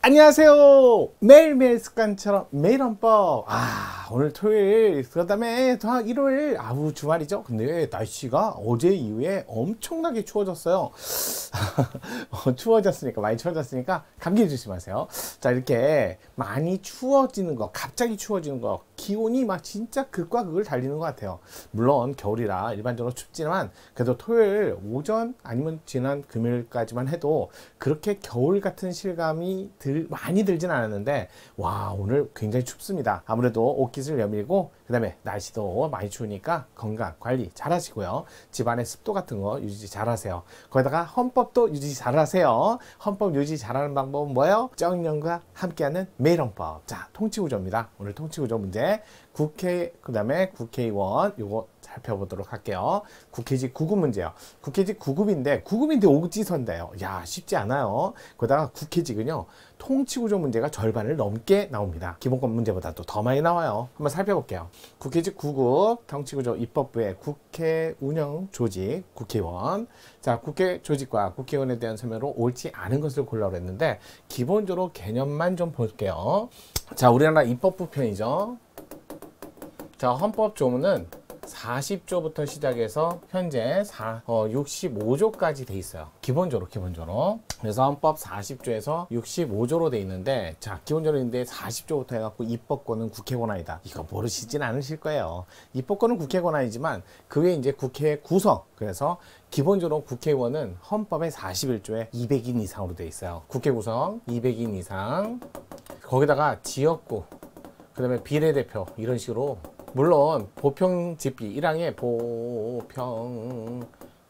안녕하세요. 매일매일 습관처럼 매일 헌법. 오늘 토요일, 그 다음에 일요일, 주말이죠. 근데 날씨가 어제 이후에 엄청나게 추워졌어요. 많이 추워졌으니까 감기 조심하세요. 자, 이렇게 많이 추워지는 거, 갑자기 추워지는 거, 기온이 막 진짜 극과 극을 달리는 것 같아요. 물론 겨울이라 일반적으로 춥지만 그래도 토요일 오전 아니면 지난 금요일까지만 해도 그렇게 겨울 같은 실감이 많이 들진 않았는데, 와, 오늘 굉장히 춥습니다. 아무래도 옷깃을 여밀고, 그 다음에 날씨도 많이 추우니까 건강 관리 잘 하시고요. 집안의 습도 같은 거 유지 잘 하세요. 거기다가 헌법도 유지 잘 하세요. 헌법 유지 잘하는 방법은 뭐예요? 정령과 함께하는 매일 헌법. 자, 통치구조입니다. 오늘 통치구조 문제, 국회, 그 다음에 국회의원, 요거 살펴보도록 할게요. 국회직 9급 문제요. 국회직 9급인데 5지선대요. 야, 쉽지 않아요. 거기다가 국회직은요, 통치구조 문제가 절반을 넘게 나옵니다. 기본권 문제보다도 더 많이 나와요. 한번 살펴볼게요. 국회직 9급 통치구조 입법부의 국회 운영 조직 국회의원. 자, 국회 조직과 국회의원에 대한 설명으로 옳지 않은 것을 골라오라 했는데, 기본적으로 개념만 좀 볼게요. 자, 우리나라 입법부 편이죠. 자, 헌법 조문은 40조부터 시작해서 현재 65조까지 돼 있어요. 기본적으로. 그래서 헌법 40조에서 65조로 돼 있는데, 자, 기본적으로 있는데 40조부터 해갖고 입법권은 국회 권한이다. 이거 모르시진 않으실 거예요. 입법권은 국회 권한이지만 그 외에 이제 국회 구성. 그래서 기본적으로 국회의원은 헌법의 41조에 200인 이상으로 돼 있어요. 국회 구성 200인 이상. 거기다가 지역구, 그 다음에 비례대표, 이런 식으로. 물론 보평집비 1항의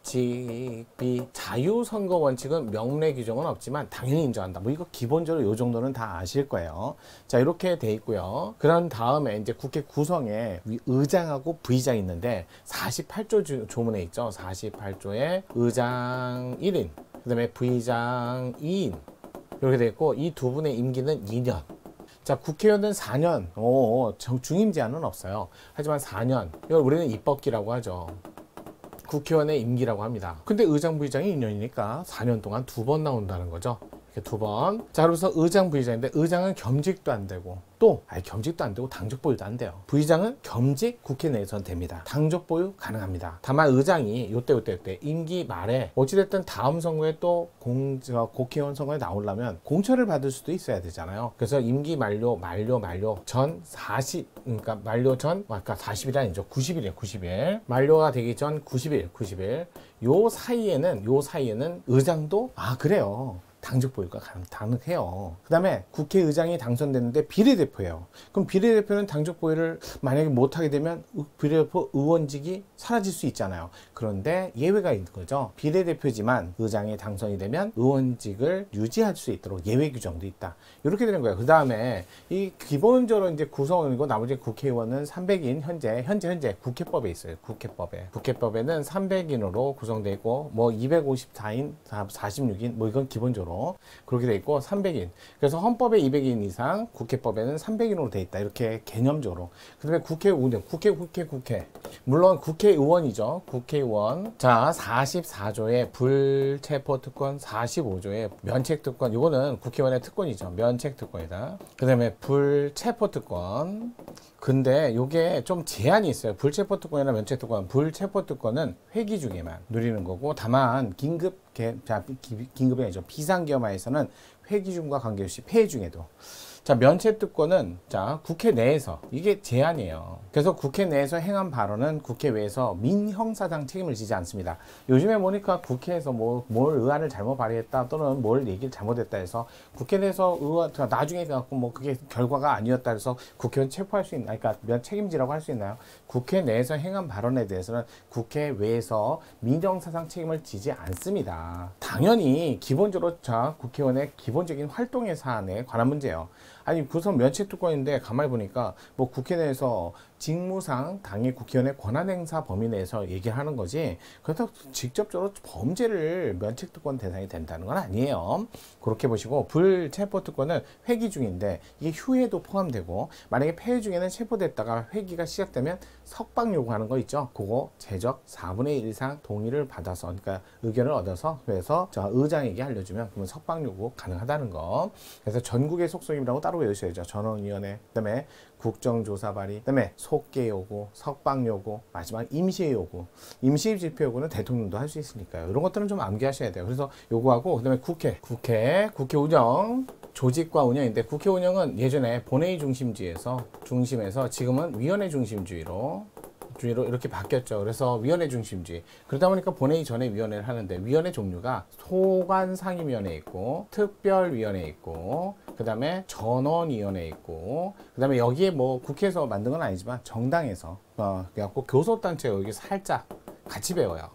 보평집비 자유선거 원칙은 명례 규정은 없지만 당연히 인정한다. 뭐 이거 기본적으로 요 정도는 다 아실 거예요. 자, 이렇게 돼 있고요. 그런 다음에 이제 국회 구성에 의장하고 부의장이 있는데 48조 조문에 있죠. 48조에 의장 1인, 그 다음에 부의장 2인 이렇게 돼 있고, 이 두 분의 임기는 2년. 자, 국회의원은 4년, 중임 제한은 없어요. 하지만 4년, 이걸 우리는 입법기라고 하죠. 국회의원의 임기라고 합니다. 근데 의장, 부의장이 2년이니까 4년 동안 2번 나온다는 거죠. 이렇게 2번. 자, 그래서 의장, 부의장인데, 의장은 겸직도 안 되고, 겸직도 안 되고 당적 보유도 안 돼요. 부의장은 겸직 국회 내에서는 됩니다. 당적 보유 가능합니다. 다만 의장이 요때 임기 말에 어찌됐든 다음 선거에 또 국회의원 선거에 나오려면 공천을 받을 수도 있어야 되잖아요. 그래서 임기 만료 전 40, 그러니까 만료 전, 아까 40일이 아니죠. 90일이에요. 90일. 만료가 되기 전 90일. 요 사이에는 의장도, 그래요, 당적 보유가 가능해요. 그 다음에 국회의장이 당선됐는데 비례대표예요. 그럼 비례대표는 당적 보유를 만약에 못하게 되면 비례대표 의원직이 사라질 수 있잖아요. 그런데 예외가 있는 거죠. 비례대표지만 의장이 당선이 되면 의원직을 유지할 수 있도록 예외 규정도 있다. 이렇게 되는 거예요. 그 다음에 이 기본적으로 이제 구성원이고 나머지 국회의원은 300인 현재 국회법에 있어요. 국회법에는 300인으로 구성되어 있고, 뭐 254인, 46인, 뭐 이건 기본적으로 그렇게 돼 있고, 300인. 그래서 헌법에 200인 이상, 국회법에는 300인으로 돼 있다. 이렇게 개념적으로. 그 다음에 국회. 물론 국회의원이죠. 국회의원. 자, 44조의 불체포특권, 45조의 면책특권. 이거는 국회의원의 특권이죠. 면책특권이다. 그 다음에 불체포특권. 근데 요게 좀 제한이 있어요. 불체포특권이나 면책특권. 불체포특권은 회기 중에만 누리는 거고, 다만 긴급이 아니죠. 비상기업하에서는 회기 중과 관계없이 폐해 중에도. 자, 면책특권은, 자, 국회 내에서, 이게 제한이에요. 그래서 국회 내에서 행한 발언은 국회 외에서 민형사상 책임을 지지 않습니다. 요즘에 보니까 국회에서 뭘 의안을 잘못 발의했다, 또는 뭘 얘기를 잘못했다 해서 국회 내에서 나중에 갖고 뭐 그게 결과가 아니었다 해서 국회의원 체포할 수 있나요? 그러니까 책임지라고 할 수 있나요? 국회 내에서 행한 발언에 대해서는 국회 외에서 민형사상 책임을 지지 않습니다. 당연히 기본적으로, 자, 국회의원의 기본적인 활동의 사안에 관한 문제예요. 아니, 구성 면책특권인데 가만히 보니까 뭐 국회 내에서 직무상 당의 국회의원의 권한행사 범위 내에서 얘기하는 거지, 그렇다고 직접적으로 범죄를 면책특권 대상이 된다는 건 아니에요. 그렇게 보시고, 불체포특권은 회기 중인데 이게 휴회도 포함되고, 만약에 폐회 중에는 체포됐다가 회기가 시작되면 석방 요구하는 거 있죠. 그거 제적 4분의 1 이상 동의를 받아서, 그러니까 의견을 얻어서, 그래서 저 의장에게 알려주면 그러면 석방 요구 가능하다는 거. 그래서 전국의 속속임이라고 따로 외우셔야죠. 전원위원회, 그다음에 국정조사 발의, 그다음에 속개 요구, 석방 요구, 마지막 임시 요구. 임시 집회 요구는 대통령도 할 수 있으니까요. 이런 것들은 좀 암기하셔야 돼요. 그래서 요구하고, 그다음에 국회 운영, 조직과 운영인데, 국회 운영은 예전에 본회의 중심에서 지금은 위원회 중심주의로 이렇게 바뀌었죠. 그래서 위원회 중심주의. 그러다 보니까 본회의 전에 위원회를 하는데, 위원회 종류가 소관 상임위원회 있고, 특별위원회 있고, 그 다음에 전원위원회 있고, 그 다음에 여기에 뭐 국회에서 만든 건 아니지만 정당에서 그래갖고 교섭단체가 여기 살짝 같이 배워요.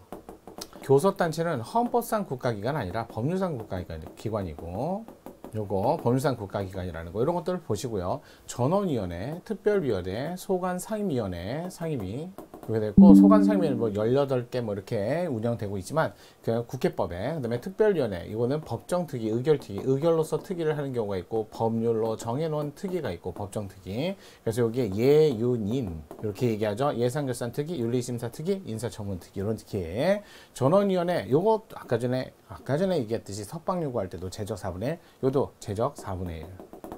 교섭단체는 헌법상 국가기관 아니라 법률상 국가기관이고, 요거 법률상 국가기관이라는 거, 이런 것들을 보시고요. 전원위원회, 특별위원회, 소관상임위원회, 상임위 이렇게 됐고, 소관상임위는 뭐 18개 뭐 이렇게 운영되고 있지만, 그 국회법에, 그 다음에 특별위원회, 이거는 법정특위, 의결특위, 의결로서 특위를 하는 경우가 있고, 법률로 정해놓은 특위가 있고, 법정특위. 그래서 여기에 예윤인 이렇게 얘기하죠. 예산결산특위, 윤리심사특위, 인사청문특위, 이런 특위. 전원위원회, 요거 아까 전에 얘기했듯이 석방 요구할 때도 제적 4분의 1, 요도 제적 4분의 1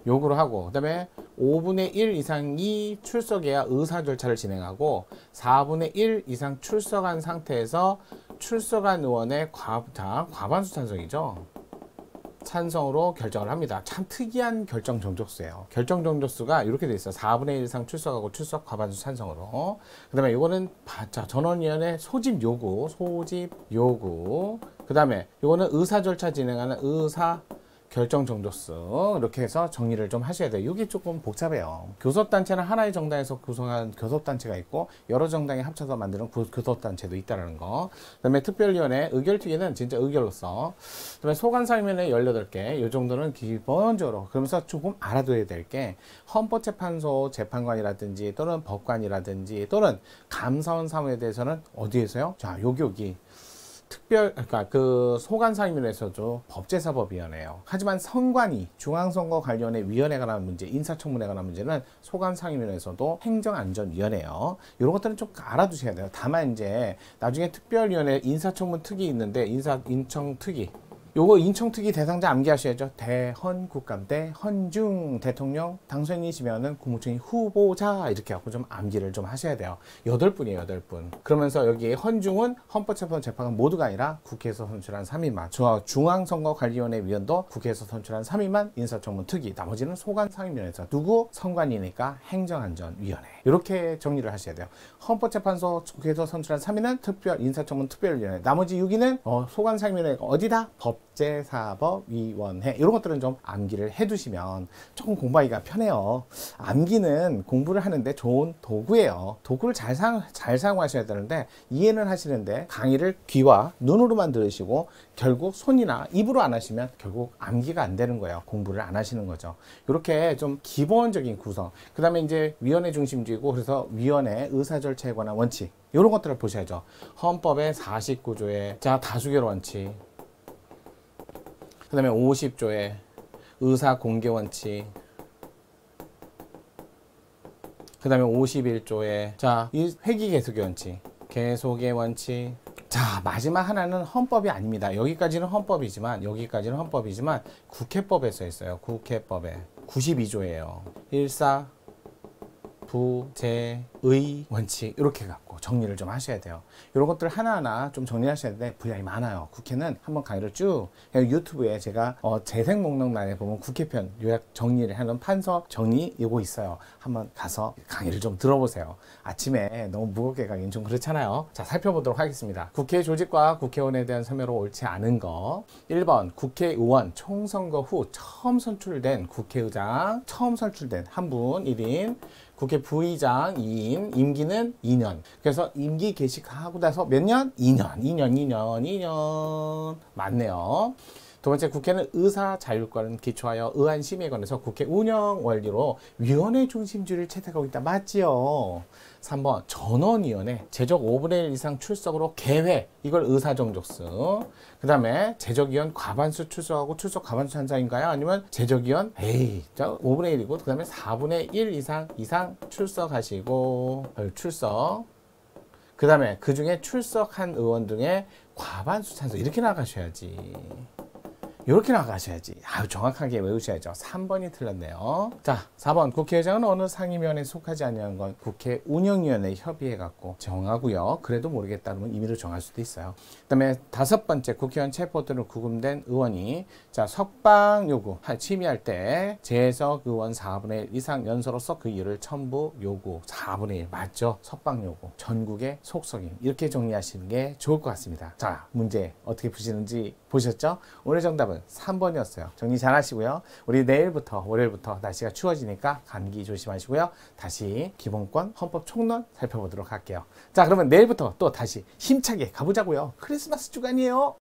요구를 하고, 그 다음에 5분의 1 이상이 출석해야 의사 절차를 진행하고, 4분의 1 이상 출석한 상태에서 출석한 의원의 과반수 찬성이죠. 찬성으로 결정을 합니다. 참 특이한 결정 정족수예요. 결정 정족수가 이렇게 돼 있어요. 4분의 1 이상 출석하고 출석 과반수 찬성으로. 그 다음에 이거는 전원위원회 소집 요구. 그 다음에 이거는 의사 절차 진행하는 의사 결정 정족수, 이렇게 해서 정리를 좀 하셔야 돼요. 이게 조금 복잡해요. 교섭단체는 하나의 정당에서 구성한 교섭단체가 있고, 여러 정당이 합쳐서 만드는 교섭단체도 있다는 거. 그 다음에 특별위원회, 의결특위는 진짜 의결로서. 그 다음에 소관상임위원회 18개, 이 정도는 기본적으로. 그러면서 조금 알아둬야 될 게, 헌법재판소 재판관이라든지 또는 법관이라든지 또는 감사원 사무에 대해서는 어디에서요? 자, 여기 그러니까 그 소관상임위원회에서도 법제사법위원회예요. 하지만 선관위, 중앙선거관리위원회 위원회에 관한 문제, 인사청문회에 관한 문제는 소관상임위원회에서도 행정안전위원회예요. 이런 것들은 좀 알아두셔야 돼요. 다만 이제 나중에 특별위원회 인사청문특위 있는데, 인청특위, 요거 인청특위 대상자 암기하셔야죠. 대헌국감대 헌중 대통령 당선인이시면은 국무총리 후보자, 이렇게 갖고 좀 암기를 좀 하셔야 돼요. 8분이에요, 8분. 그러면서 여기 헌중은 헌법재판소 재판관 모두가 아니라 국회에서 선출한 3인만, 중앙선거관리위원회 위원도 국회에서 선출한 3인만 인사청문특위, 나머지는 소관상임위원회에서 누구? 선관위니까 행정안전위원회. 이렇게 정리를 하셔야 돼요. 헌법재판소 국회에서 선출한 3인은 인사청문특별위원회, 나머지 6인은 소관상임위원회가 어디다? 법제사법위원회. 이런 것들은 좀 암기를 해두시면 조금 공부하기가 편해요. 암기는 공부를 하는데 좋은 도구예요. 도구를 잘 사용하셔야 되는데, 이해는 하시는데 강의를 귀와 눈으로만 들으시고 결국 손이나 입으로 안 하시면 결국 암기가 안 되는 거예요. 공부를 안 하시는 거죠. 이렇게 좀 기본적인 구성. 그 다음에 이제 위원회 중심주의고, 그래서 위원회 의사절차에 관한 원칙, 이런 것들을 보셔야죠. 헌법의 49조의 다수결 원칙, 그 다음에 50조의 의사 공개 원칙, 그 다음에 51조의 이 회기 계속의 원칙, 계속의 원칙. 마지막 하나는 헌법이 아닙니다. 여기까지는 헌법이지만 국회법에서 있어요. 국회법에 92조예요. 일사 부재의 원칙, 이렇게 갖고 정리를 좀 하셔야 돼요. 이런 것들 하나하나 좀 정리하셔야 되는데 분량이 많아요. 국회는 한번 강의를 쭉, 유튜브에 제가 재생 목록란에 보면 국회편 요약 정리를 하는 판서 정리 요거 있어요. 한번 가서 강의를 좀 들어보세요. 아침에 너무 무겁게 가긴 좀 그렇잖아요. 자, 살펴보도록 하겠습니다. 국회 조직과 국회의원에 대한 설명으로 옳지 않은 거. 1번 국회의원 총선거 후 처음 선출된 국회의장, 처음 선출된 한 분 1인, 국회 부의장 2인, 임기는 2년. 그래서 임기 개시하고 나서 몇 년? 2년. 맞네요. 두 번째, 국회는 의사 자율권을 기초하여 의안 심의에 관해서 국회 운영 원리로 위원회 중심주의를 채택하고 있다. 맞지요? 3번, 전원위원회 제적 5분의 1 이상 출석으로 개회, 이걸 의사정족수. 그 다음에 제적위원 과반수 출석하고 출석 과반수 한사인가요? 아니면 제적위원 5분의 1이고 그 다음에 4분의 1 이상 출석하시고 출석. 그 다음에 그 중에 출석한 의원 등의 과반수 찬성, 이렇게 나가셔야지. 이렇게 나가셔야지. 아유, 정확하게 외우셔야죠. 3번이 틀렸네요. 자, 4번. 국회의장은 어느 상임위원회에 속하지 아니하는 건 국회 운영위원회에 협의해갖고 정하고요. 그래도 모르겠다 그러면 임의로 정할 수도 있어요. 그 다음에 5번째, 국회의원 체포등으로 구금된 의원이 자, 석방 요구 취미할 때 재석 의원 4분의 1 이상 연서로서 그 이유를 첨부 요구 4분의 1 맞죠? 석방 요구 전국의 속속임, 이렇게 정리하시는 게 좋을 것 같습니다. 자, 문제 어떻게 푸시는지 보셨죠? 오늘 정답은 3번이었어요. 정리 잘 하시고요. 우리 내일부터 월요일부터 날씨가 추워지니까 감기 조심하시고요. 다시 기본권 헌법 총론 살펴보도록 할게요. 자, 그러면 내일부터 또 다시 힘차게 가보자고요. 크리스마스 주간이에요.